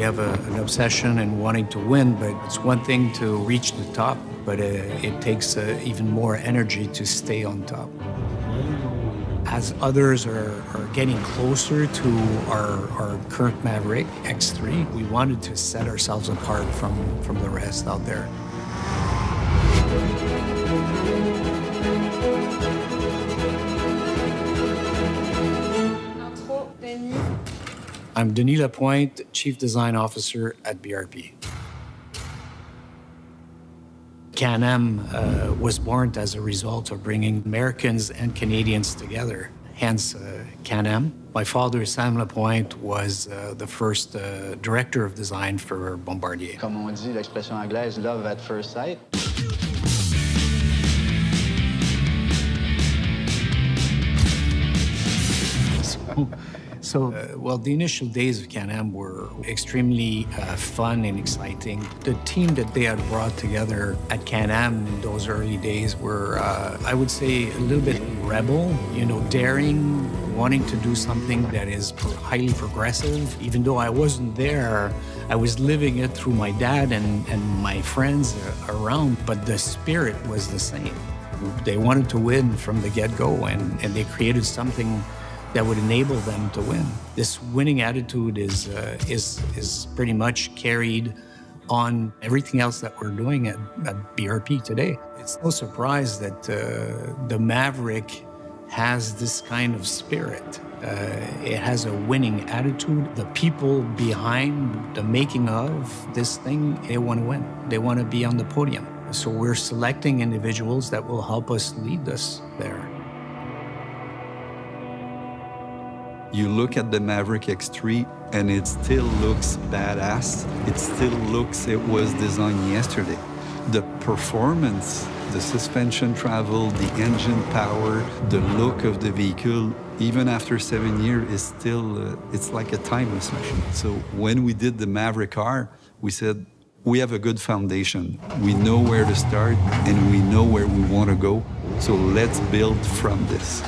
have an obsession and wanting to win, but it's one thing to reach the top, but it takes even more energy to stay on top. As others are getting closer to our current Maverick X3, we wanted to set ourselves apart from the rest out there. I'm Denis Lapointe, Chief Design Officer at BRP. Can Am was born as a result of bringing Americans and Canadians together, hence Can Am. My father, Sam Lapointe, was the first director of design for Bombardier. Comme on dit, l'expression anglaise, love at first sight. Well, the initial days of Can Am were extremely fun and exciting. The team that they had brought together at Can Am in those early days were, I would say, a little bit rebel, daring, wanting to do something that is highly progressive. Even though I wasn't there, I was living it through my dad and my friends around, but the spirit was the same. They wanted to win from the get-go, and they created something that would enable them to win. This winning attitude is pretty much carried on everything else that we're doing at BRP today. It's no surprise that the Maverick has this kind of spirit. It has a winning attitude. The people behind the making of this thing, they want to win. They want to be on the podium. So we're selecting individuals that will help us lead us there. You look at the Maverick X3 and it still looks badass. It still looks, it was designed yesterday. The performance, the suspension travel, the engine power, the look of the vehicle, even after 7 years, is still, it's like a timeless machine. So when we did the Maverick R, we said, we have a good foundation. We know where to start and we know where we want to go. So let's build from this.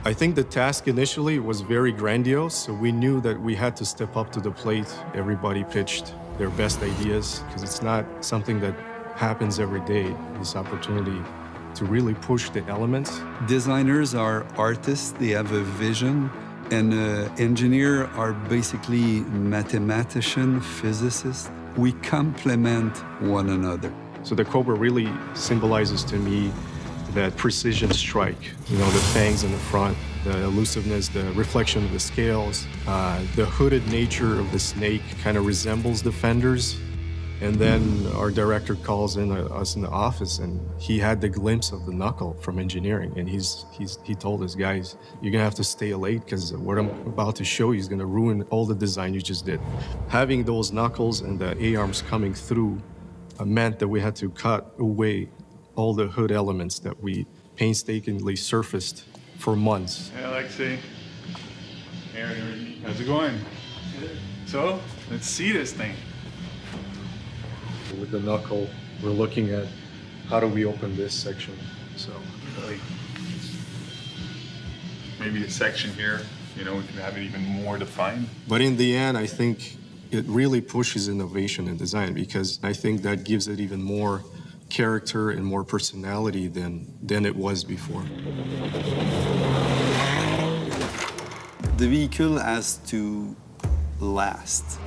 I think the task initially was very grandiose, so we knew that we had to step up to the plate. Everybody pitched their best ideas, because it's not something that happens every day, this opportunity to really push the elements. Designers are artists, they have a vision, and engineers are basically mathematicians, physicists. We complement one another. So the Cobra really symbolizes to me that precision strike, the fangs in the front, the elusiveness, the reflection of the scales, the hooded nature of the snake kind of resembles the fenders. And then our director calls in us in the office, and he had the glimpse of the knuckle from engineering, and he told us, guys, you're gonna have to stay late because what I'm about to show you is gonna ruin all the design you just did. Having those knuckles and the A-arms coming through meant that we had to cut away all the hood elements that we painstakingly surfaced for months. Hey, Alexei. Hey, how's it going? Good. So, let's see this thing. With the knuckle, we're looking at how do we open this section. So, really, maybe the section here, we can have it even more defined. But in the end, I think it really pushes innovation in design, because I think that gives it even more character and more personality than it was before. The vehicle has to last.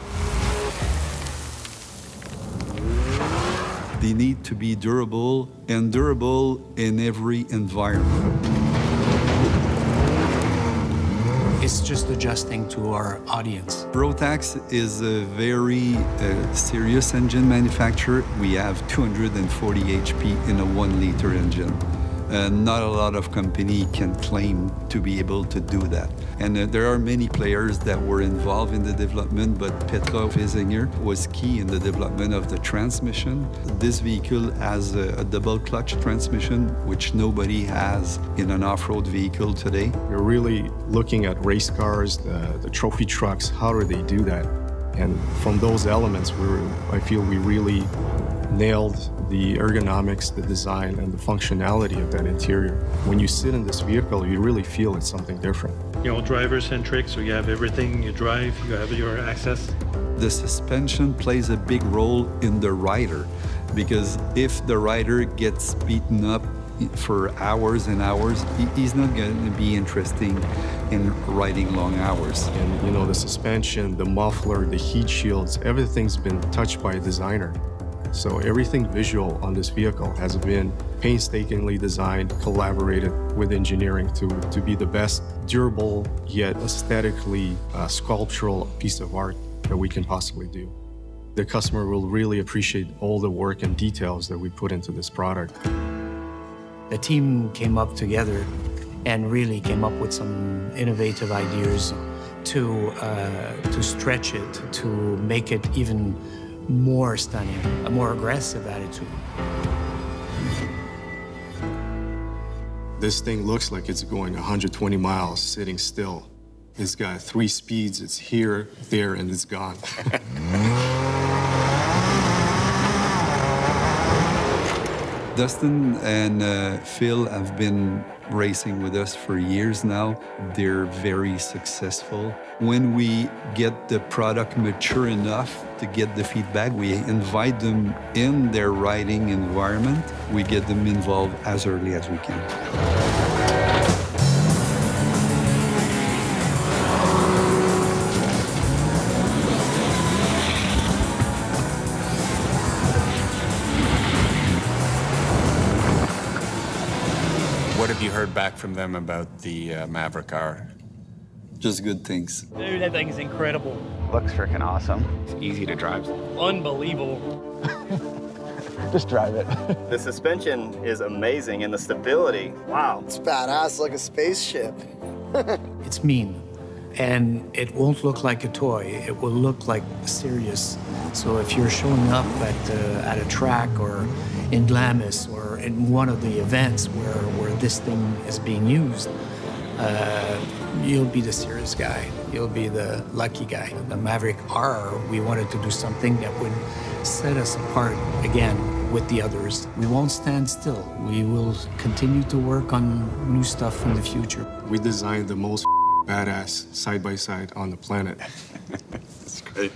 They need to be durable, and durable in every environment. It's just adjusting to our audience. Rotax is a very serious engine manufacturer. We have 240 HP in a 1-liter engine. Not a lot of company can claim to be able to do that. And there are many players that were involved in the development, but Petra Fesinger was key in the development of the transmission. This vehicle has a double clutch transmission, which nobody has in an off-road vehicle today. We're really looking at race cars, the trophy trucks, how do they do that? And from those elements, I feel we really nailed the ergonomics, the design, and the functionality of that interior. When you sit in this vehicle, you really feel it's something different. You know, driver-centric, so you have everything, you drive, you have your access. The suspension plays a big role in the rider, because if the rider gets beaten up for hours and hours, he's not going to be interested in riding long hours. And you know, the suspension, the muffler, the heat shields, everything's been touched by a designer. So everything visual on this vehicle has been painstakingly designed, collaborated with engineering to be the best durable yet aesthetically sculptural piece of art that we can possibly do. The customer will really appreciate all the work and details that we put into this product. The team came up together and really came up with some innovative ideas to stretch it, to make it even more stunning, a more aggressive attitude. This thing looks like it's going 120 miles sitting still. It's got 3 speeds. It's here, there, and it's gone. Dustin and Phil have been racing with us for years now. They're very successful. When we get the product mature enough to get the feedback, we invite them in their riding environment. We get them involved as early as we can. What have you heard back from them about the Maverick R? Just good things. Dude, that thing is incredible. Looks freaking awesome. It's easy to drive. Unbelievable. Just drive it. The suspension is amazing, and the stability, wow. It's badass, like a spaceship. It's mean, and it won't look like a toy. It will look like serious. So if you're showing up at a track or in Glamis or in one of the events where this thing is being used, you'll be the serious guy. You'll be the lucky guy. The Maverick R, we wanted to do something that would set us apart again with the others. We won't stand still. We will continue to work on new stuff in the future. We designed the most badass side-by-side on the planet. It's great.